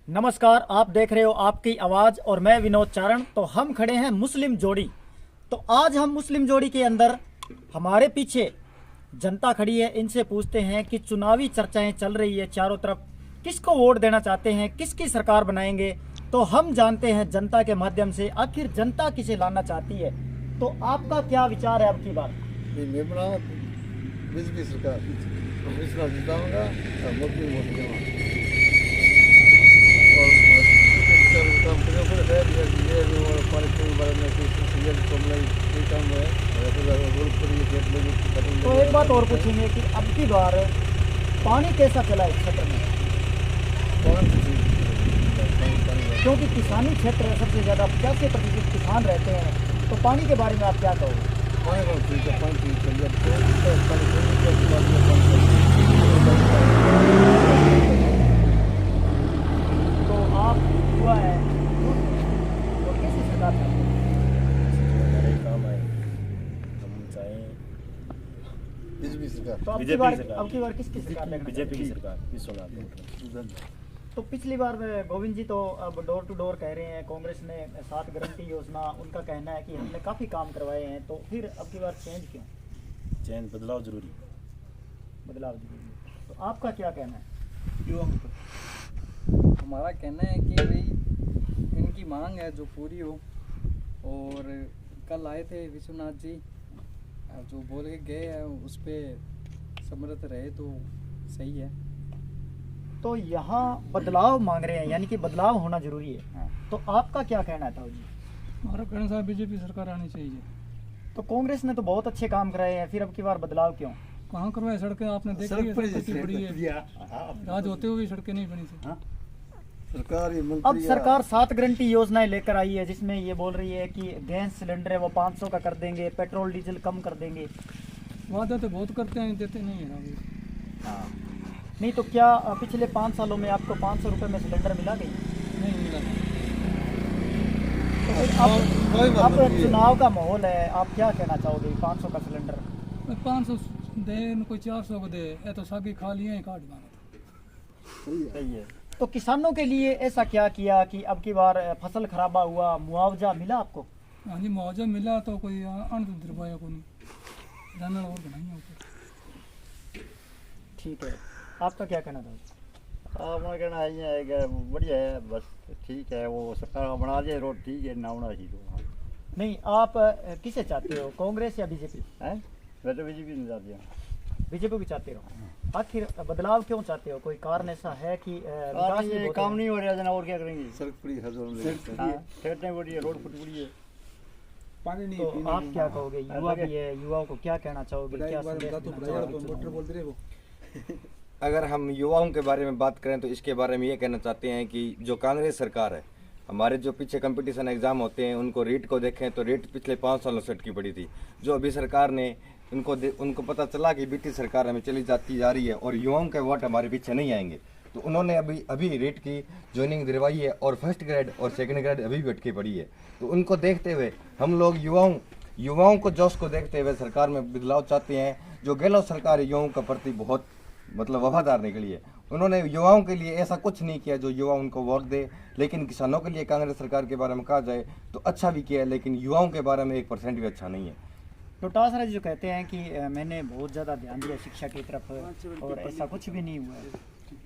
नमस्कार, आप देख रहे हो आपकी आवाज़ और मैं विनोद चारण। तो हम खड़े हैं मुस्लिम जोड़ी। तो आज हम मुस्लिम जोड़ी के अंदर हमारे पीछे जनता खड़ी है, इनसे पूछते हैं कि चुनावी चर्चाएं चल रही है चारों तरफ, किसको वोट देना चाहते हैं, किसकी सरकार बनाएंगे। तो हम जानते हैं जनता के माध्यम से आखिर जनता किसे लाना चाहती है। तो आपका क्या विचार है अब की बात? मैं बनाऊँ बीजेपी सरकार इसका जिताऊंगा और मोदी वोट दूंगा और कंपनियों को ये जो पार्टी बारे में सीएम को मैं ये काम है रोड पर ये गेट में। तो एक बात और पूछेंगे कि अब की बार पानी कैसा चला इस क्षेत्र में, क्योंकि किसानी क्षेत्र है, सबसे ज़्यादा 85% किसान रहते हैं। तो पानी के बारे में आप क्या कहोगे? तो आप हुआ है तो कैसी सरकार चाहते हैं? काम आए हम चाहें बीजेपी सरकार। तो बीजेपी सरकार। अब की बार किसकी सरकार देखना बीजेपी चाहते की हैं? सरकार विश्वनाथ। तो पिछली बार में गोविंद जी तो अब डोर टू डोर कह रहे हैं, कांग्रेस ने 7 गारंटी योजना, उनका कहना है कि हमने काफ़ी काम करवाए हैं। तो फिर अब की बार चेंज क्यों? चैन बदलाव जरूरी। बदलाव जरूरी है। तो आपका क्या कहना है? हमारा कहना है कि भाई इनकी मांग है जो पूरी हो। और कल आए थे विश्वनाथ जी, जो बोल के गए हैं उस पर समर्थ रहे तो सही है। तो यहाँ बदलाव मांग रहे हैं, यानी कि बदलाव होना जरूरी है। हाँ। तो आपका क्या कहना है ताऊ जी? हमारा कहना साहब बीजेपी सरकार आनी चाहिए। तो कांग्रेस ने तो बहुत अच्छे काम कराए हैं, फिर अब की बार बदलाव क्यों? कहाँ करवाए सड़कें? आपने देखी है कितनी बड़ी है, राज होते हुए भी सड़कें नहीं बनी थी। सरकारी अब मंत्री सरकार 7 गारंटी योजनाएं लेकर आई है, जिसमें ये बोल रही है कि गैस सिलेंडर है वो 500 का कर देंगे, पेट्रोल डीजल कम कर देंगे। वादा तो बहुत करते हैं, देते नहीं है ना। नहीं तो क्या पिछले 5 सालों में आपको 500 रुपये में सिलेंडर मिला गई? नहीं मिला। तो फिर कोई बात अब नहीं है। चुनाव का माहौल है, आप क्या कहना चाहोगे? 500 का सिलेंडर 500 दे, कोई 400 को दे, ये तो सागी खा लिए हैं काट मांगा। सही है। तो किसानों के लिए ऐसा क्या किया कि अब की बार फसल खराबा हुआ, मुआवजा मिला आपको? हाँ जी, मुआवजा मिला तो कोई अन्न दिलवाया को नहीं, जानवर और बनाई ठीक है, आपका क्या कहना था? हमारा कहना है ये है कि बढ़िया है, बस ठीक है। वो सरकार बना दिया रोड, ठीक है ना होना चाहिए तो। नहीं, आप किसे चाहते हो, कांग्रेस या बीजेपी? हैं मैं तो बीजेपी नहीं जाती हूँ। बीजेपी भी चाहते हो? आखिर बदलाव क्यों चाहते हो? कोई कारण ऐसा है कि विकास भी ये बहुत काम है? नहीं हो रहा जना, और क्या करेंगे? सड़क पड़ी हर जोन में सड़कें पड़ी है, रोड फुट पड़ी है। तो आप क्या कहोगे? युवा भी है, युवाओं को क्या कहना चाहोगे, क्या संदेश देना चाहोगे? अगर हम युवाओं के बारे में बात करें तो इसके बारे में ये कहना चाहते हैं कि जो कांग्रेस सरकार है, हमारे जो पीछे कंपटीशन एग्ज़ाम होते हैं उनको रेट को देखें तो रेट पिछले 5 सालों से अटकी पड़ी थी। जो अभी सरकार ने उनको पता चला कि बीटी सरकार हमें चली जाती जा रही है और युवाओं के वोट हमारे पीछे नहीं आएंगे, तो उन्होंने अभी रेट की ज्वाइनिंग दिलवाई है और फर्स्ट ग्रेड और सेकंड ग्रेड अभी भी अटकी पड़ी है। तो उनको देखते हुए हम लोग युवाओं को जोश को देखते हुए सरकार में बदलाव चाहते हैं। जो गहलोत सरकार युवाओं के प्रति बहुत वफादार निकली है, उन्होंने युवाओं के लिए ऐसा कुछ नहीं किया जो युवा उनको वोट दे। लेकिन किसानों के लिए कांग्रेस सरकार के बारे में कहा जाए तो अच्छा भी किया है, लेकिन युवाओं के बारे में 1% भी अच्छा नहीं है। डोटासरा जी जो कहते हैं कि मैंने बहुत ज़्यादा ध्यान दिया शिक्षा की तरफ और ऐसा कुछ भी नहीं हुआ है।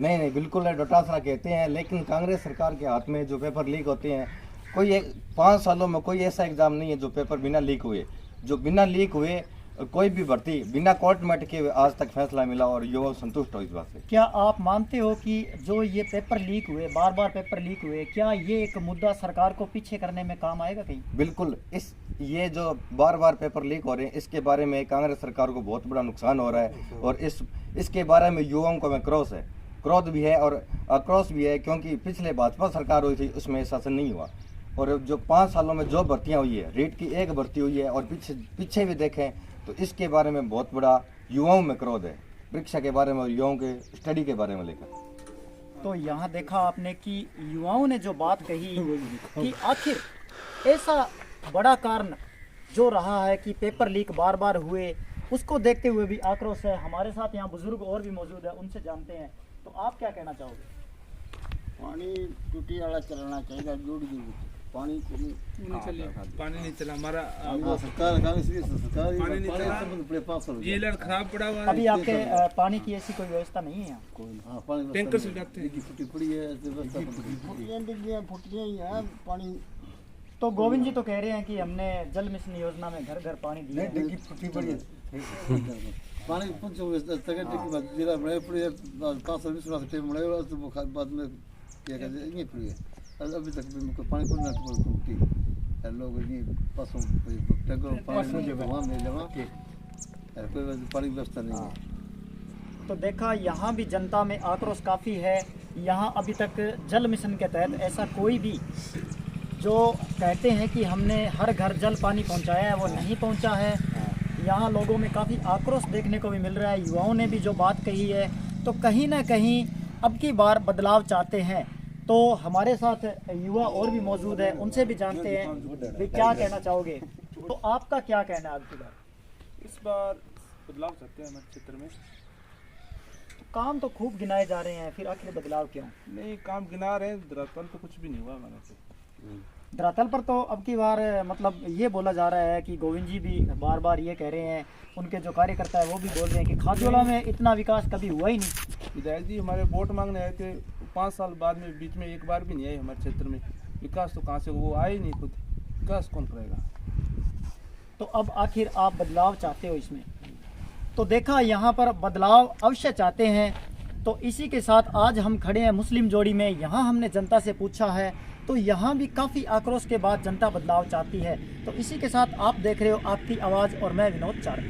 नहीं बिल्कुल है, डोटासरा कहते हैं, लेकिन कांग्रेस सरकार के हाथ में जो पेपर लीक होते हैं, कोई 5 सालों में कोई ऐसा एग्ज़ाम नहीं है जो पेपर बिना लीक हुए, जो बिना लीक हुए कोई भी भर्ती बिना कोर्ट में अटके आज तक फैसला मिला और युवा संतुष्ट हो इस बात से। क्या आप मानते हो कि जो ये पेपर लीक हुए, बार बार पेपर लीक हुए, क्या ये एक मुद्दा सरकार को पीछे करने में काम आएगा कहीं? बिल्कुल, ये जो बार बार पेपर लीक हो रहे हैं इसके बारे में कांग्रेस सरकार को बहुत बड़ा नुकसान हो रहा है और इसके बारे में युवाओं को में क्रोध भी है और आक्रोश भी है, क्योंकि पिछले भाजपा सरकार हुई थी उसमें शासन नहीं हुआ। और जो 5 सालों में जो भर्तियाँ हुई है, रेट की एक भर्ती हुई है और पीछे भी देखें तो इसके बारे में बहुत बड़ा युवाओं में क्रोध है, परीक्षा के बारे में और युवाओं के स्टडी के बारे में लेकर। तो यहाँ देखा आपने कि युवाओं ने जो बात कही कि आखिर ऐसा बड़ा कारण जो रहा है कि पेपर लीक बार बार हुए, उसको देखते हुए भी आक्रोश है। हमारे साथ यहाँ बुजुर्ग और भी मौजूद है, उनसे जानते हैं। तो आप क्या कहना चाहोगे? पानी टूटी वाला चलना चाहिए जोड़ दी पानी को नहीं चलिए पानी नहीं चला हमारा सरकार सरकार पानी नहीं चला। बड़े 500 ये लड़ खराब पड़ा हुआ है। अभी आपके पानी की ऐसी कोई व्यवस्था नहीं है यहाँ? हाँ पानी टैंकर से लाते हैं। फुटी पड़ी है फुटियाँ ही है पानी तो गोविंद जी तो कह रहे हैं कि हमने जल मिशन योजना में घर घर पानी दिया है। डिग्गी फुटी पड़ी है पानी पूछो तक डिग्गी बाद जिला बड़े पड़ी है 520 वाला टाइम बड़े वाला तो बाद में क्या कहते हैं ये पड़ी है अभी तक भी पानी को ना टूटी लोग ये पासों टैंकर पानी वहाँ में जमा कोई पानी व्यवस्था नहीं है। तो देखा यहाँ भी जनता में आक्रोश काफ़ी है। यहाँ अभी तक जल मिशन के तहत ऐसा कोई भी जो कहते हैं कि हमने हर घर जल पानी पहुँचाया है वो नहीं पहुँचा है। यहाँ लोगों में काफ़ी आक्रोश देखने को भी मिल रहा है। युवाओं ने भी जो बात कही है तो कहीं ना कहीं अब की बार बदलाव चाहते हैं। तो हमारे साथ युवा और भी मौजूद है, उनसे भी जानते हैं भी क्या कहना चाहोगे। तो आपका क्या कहना है अब की बार? इस बार बदलाव चाहते हैं हमारे क्षेत्र में। काम तो खूब गिनाए जा रहे हैं, फिर आखिर बदलाव क्यों? नहीं, काम गिना रहे हैं, दरअसल तो कुछ भी नहीं हुआ हमारे से। धरातल पर तो अब की बार मतलब ये बोला जा रहा है कि गोविंद जी भी बार बार ये कह रहे हैं, उनके जो कार्यकर्ता है वो भी बोल रहे हैं कि खाजोला में इतना विकास कभी हुआ ही नहीं। विधायक जी हमारे वोट मांगने आए थे, 5 साल बाद में बीच में एक बार भी नहीं आए हमारे क्षेत्र में। विकास तो कहाँ से, वो आए ही नहीं, खुद विकास कौन करेगा। तो अब आखिर आप बदलाव चाहते हो इसमें? तो देखा यहाँ पर बदलाव अवश्य चाहते हैं। तो इसी के साथ आज हम खड़े हैं मुस्लिम जोड़ी में। यहाँ हमने जनता से पूछा है तो यहाँ भी काफ़ी आक्रोश के बाद जनता बदलाव चाहती है। तो इसी के साथ आप देख रहे हो आपकी आवाज़ और मैं विनोद चारण।